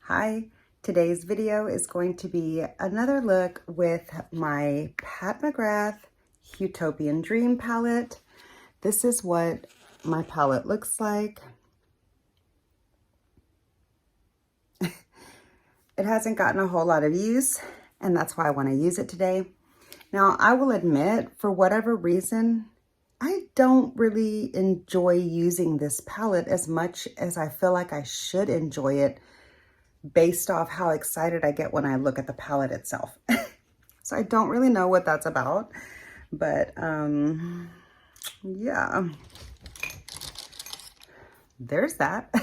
Hi, today's video is going to be another look with my Pat McGrath Huetopian Dream palette. This is what my palette looks like. It hasn't gotten a whole lot of use, and that's why I want to use it today. Now, I will admit, for whatever reason, I don't really enjoy using this palette as much as I feel like I should enjoy it based off how excited I get when I look at the palette itself. So I don't really know what that's about, but yeah, there's that.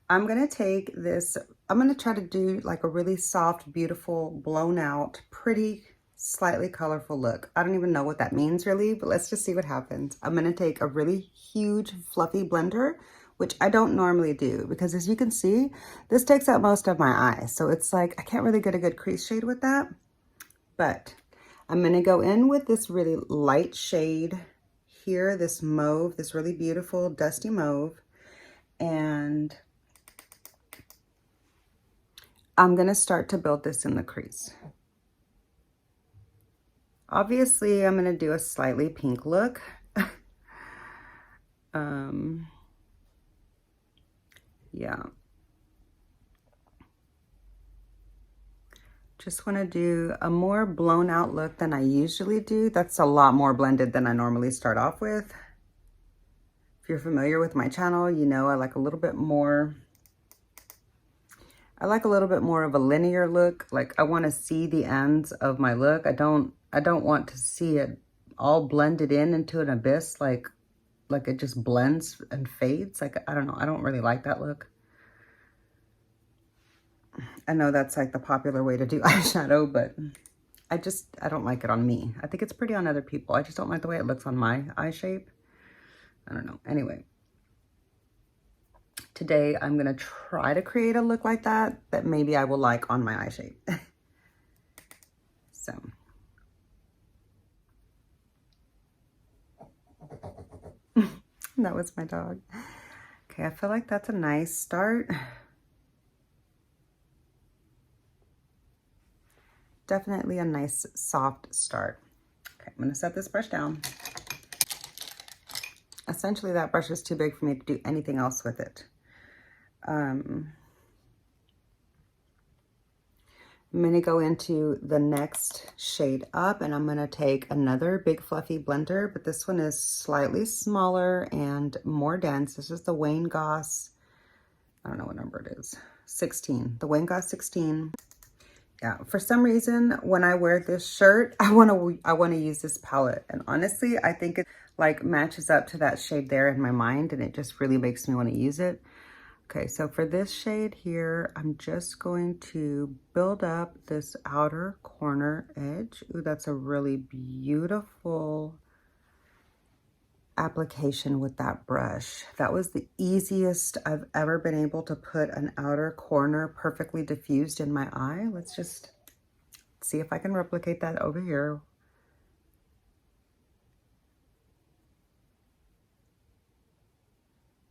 I'm gonna take this, I'm gonna try to do like a really soft, beautiful, blown out, pretty, slightly colorful look. I don't even know what that means really, but let's just see what happens. I'm gonna take a really huge, fluffy blender, which I don't normally do because as you can see, this takes out most of my eye. So it's like, I can't really get a good crease shade with that, but I'm gonna go in with this really light shade here, this mauve, this really beautiful dusty mauve, and I'm gonna start to build this in the crease. Obviously, I'm gonna do a slightly pink look. Yeah. Just wanna do a more blown out look than I usually do. That's a lot more blended than I normally start off with. If you're familiar with my channel, you know I like a little bit more of a linear look. Like I want to see the ends of my look. I don't want to see it all blended into an abyss, like it just blends and fades. Like, I don't know. I don't really like that look. I know that's like the popular way to do eyeshadow, but I don't like it on me. I think it's pretty on other people. I just don't like the way it looks on my eye shape. I don't know. Anyway, today I'm going to try to create a look like that maybe I will like on my eye shape. So. That was my dog. Okay, I feel like that's a nice start. Definitely a nice soft start. Okay, I'm gonna set this brush down. Essentially, that brush is too big for me to do anything else with it. I'm gonna go into the next shade up and I'm gonna take another big fluffy blender, but this one is slightly smaller and more dense. This is the Wayne Goss, I don't know what number it is, 16, the Wayne Goss 16. Yeah, for some reason, when I wear this shirt, I wanna use this palette. And honestly, I think it like matches up to that shade there in my mind and it just really makes me wanna use it. Okay, so for this shade here, I'm just going to build up this outer corner edge. Ooh, that's a really beautiful application with that brush. That was the easiest I've ever been able to put an outer corner perfectly diffused in my eye. Let's just see if I can replicate that over here.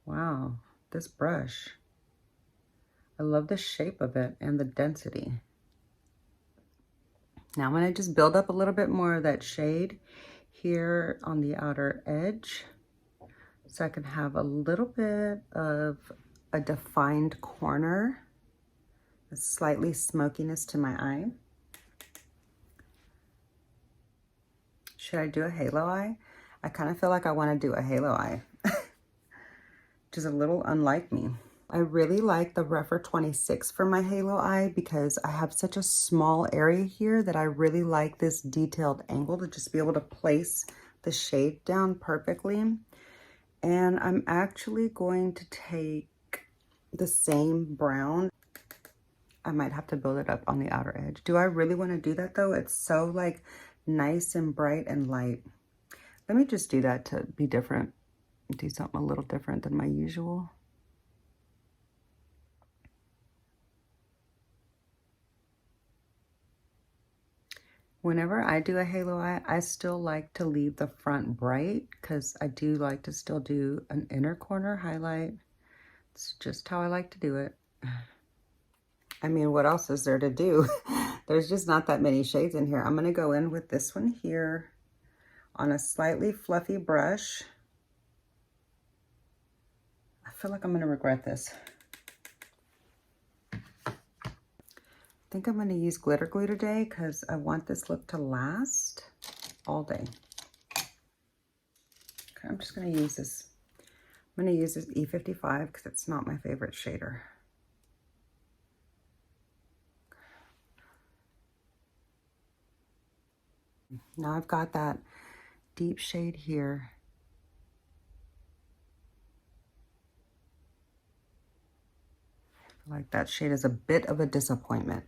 Wow, this brush. I love the shape of it and the density. Now I'm gonna just build up a little bit more of that shade here on the outer edge so I can have a little bit of a defined corner, a slightly smokiness to my eye. Should I do a halo eye? I kind of feel like I want to do a halo eye, which is a little unlike me. I really like the Refer 26 for my halo eye because I have such a small area here that I really like this detailed angle to just be able to place the shade down perfectly. And I'm actually going to take the same brown. I might have to build it up on the outer edge. Do I really want to do that though? It's so like nice and bright and light. Let me just do that to be different. Do something a little different than my usual. Whenever I do a halo eye, I still like to leave the front bright because I do like to still do an inner corner highlight. It's just how I like to do it. I mean, what else is there to do? There's just not that many shades in here. I'm going to go in with this one here on a slightly fluffy brush. I feel like I'm going to regret this. I think I'm going to use glitter glue today because I want this look to last all day. Okay, I'm just going to use this. I'm going to use this E55 because it's not my favorite shader. Now I've got that deep shade here. I feel like that shade is a bit of a disappointment.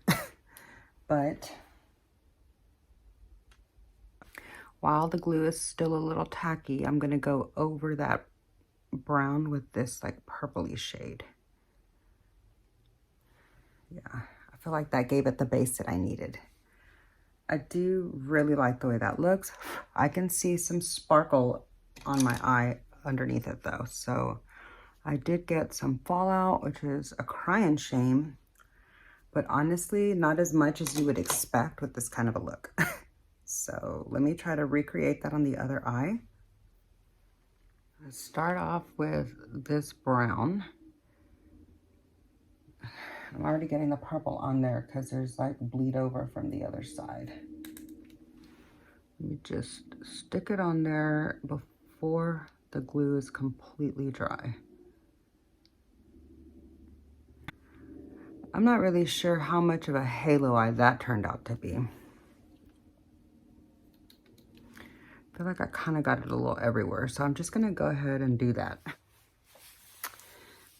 But while the glue is still a little tacky, I'm going to go over that brown with this like purpley shade. Yeah, I feel like that gave it the base that I needed. I do really like the way that looks. I can see some sparkle on my eye underneath it though. So I did get some fallout, which is a crying shame, but honestly, not as much as you would expect with this kind of a look. So let me try to recreate that on the other eye. Let's start off with this brown. I'm already getting the purple on there because there's like bleed over from the other side. Let me just stick it on there before the glue is completely dry. I'm not really sure how much of a halo eye that turned out to be. I feel like I kind of got it a little everywhere, so I'm just going to go ahead and do that.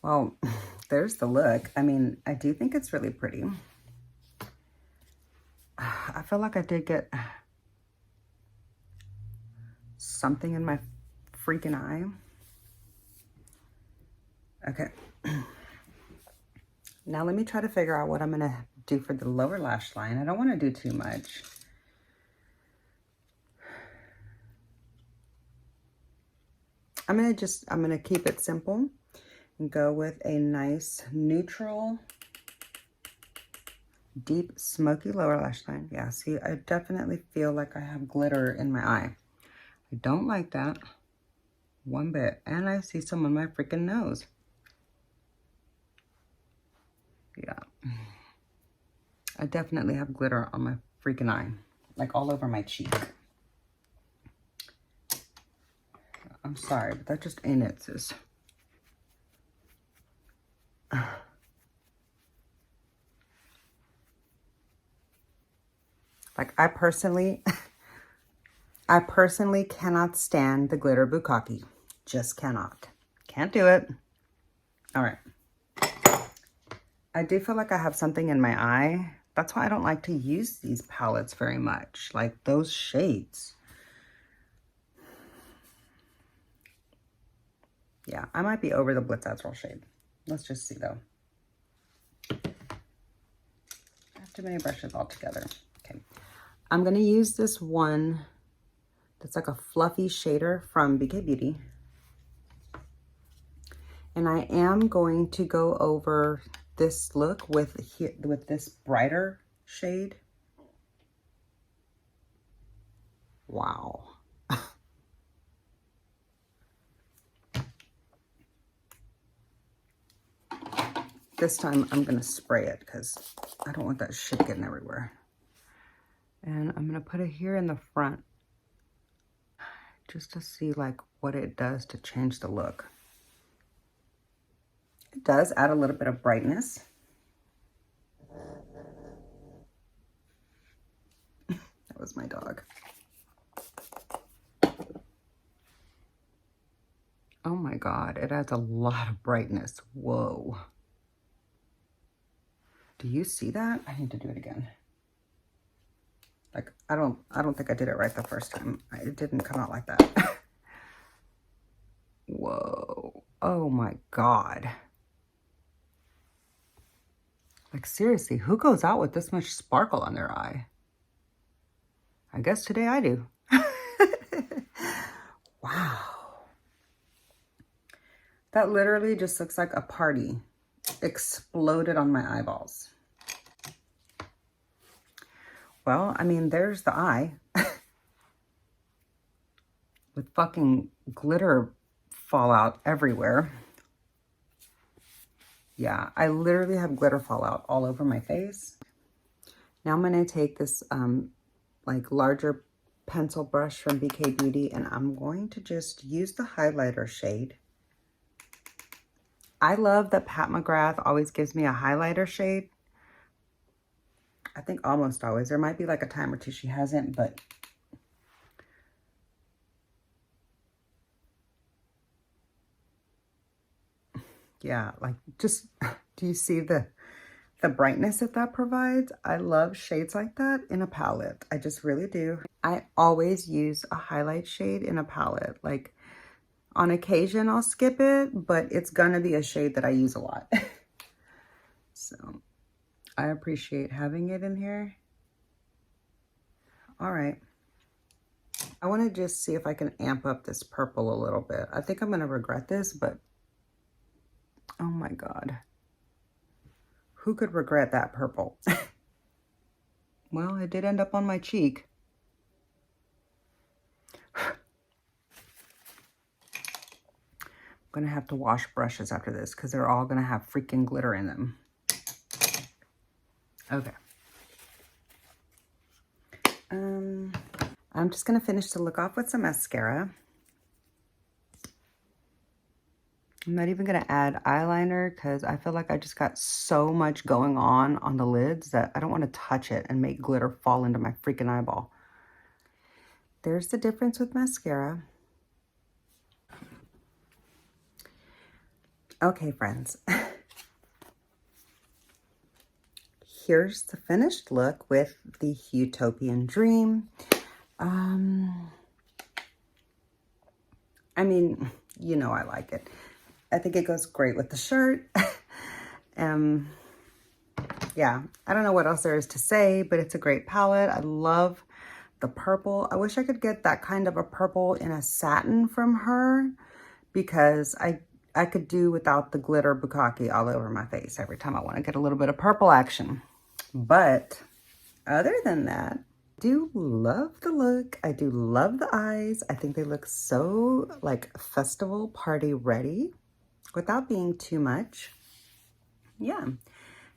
Well, there's the look. I mean, I do think it's really pretty. I feel like I did get something in my freaking eye. Okay. Now let me try to figure out what I'm going to do for the lower lash line. I don't want to do too much. I'm going to keep it simple and go with a nice neutral, deep, smoky lower lash line. Yeah, see, I definitely feel like I have glitter in my eye. I don't like that one bit. And I see some on my freaking nose. Yeah. I definitely have glitter on my freaking eye, like all over my cheek. I'm sorry, but that just ain't it, sis. Like I personally cannot stand the glitter bukkake. Just cannot. Can't do it. All right. I do feel like I have something in my eye. That's why I don't like to use these palettes very much. Like those shades. Yeah, I might be over the Blitz Azrael shade. Let's just see though. I have too many brushes all together. Okay. I'm going to use this one that's like a fluffy shader from BK Beauty. And I am going to go over this look with this brighter shade. Wow. This time I'm going to spray it because I don't want that shit getting everywhere. And I'm going to put it here in the front just to see like what it does to change the look. It does add a little bit of brightness. That was my dog. Oh my God, it adds a lot of brightness. Whoa. Do you see that? I need to do it again. Like, I don't think I did it right the first time. It didn't come out like that. Whoa. Oh my God. Like, seriously, who goes out with this much sparkle on their eye? I guess today I do. Wow. That literally just looks like a party exploded on my eyeballs. Well, I mean, there's the eye. With fucking glitter fallout everywhere. Yeah, I literally have glitter fallout all over my face. Now I'm going to take this like larger pencil brush from BK Beauty, and I'm going to just use the highlighter shade. I love that Pat McGrath always gives me a highlighter shade. I think almost always. There might be like a time or two she hasn't, but yeah, like just, do you see the brightness that provides? I love shades like that in a palette. I just really do. I always use a highlight shade in a palette. Like on occasion I'll skip it, but it's gonna be a shade that I use a lot. So I appreciate having it in here. All right. I want to just see if I can amp up this purple a little bit. I think I'm going to regret this, but oh my God. Who could regret that purple? Well, it did end up on my cheek. I'm going to have to wash brushes after this because they're all going to have freaking glitter in them. Okay. I'm just going to finish the look off with some mascara. I'm not even going to add eyeliner because I feel like I just got so much going on the lids that I don't want to touch it and make glitter fall into my freaking eyeball. There's the difference with mascara. Okay, friends. Here's the finished look with the Huetopian Dream. I mean, you know I like it. I think it goes great with the shirt. Yeah, I don't know what else there is to say, but it's a great palette. I love the purple. I wish I could get that kind of a purple in a satin from her, because I could do without the glitter bukkake all over my face every time I want to get a little bit of purple action. But other than that, I do love the look. I do love the eyes. I think they look so like festival party ready without being too much. Yeah.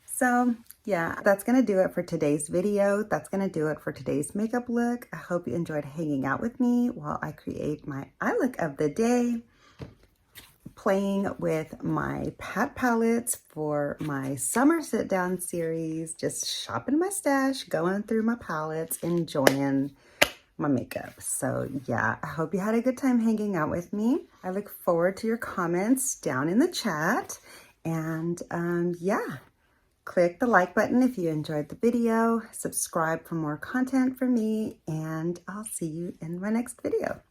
So yeah, that's going to do it for today's video. That's going to do it for today's makeup look. I hope you enjoyed hanging out with me while I create my eye look of the day, playing with my Pat palettes for my summer sit down series, just shopping my stash, going through my palettes, enjoying my makeup. So yeah, I hope you had a good time hanging out with me. I look forward to your comments down in the chat. And yeah, click the like button if you enjoyed the video, subscribe for more content from me, and I'll see you in my next video.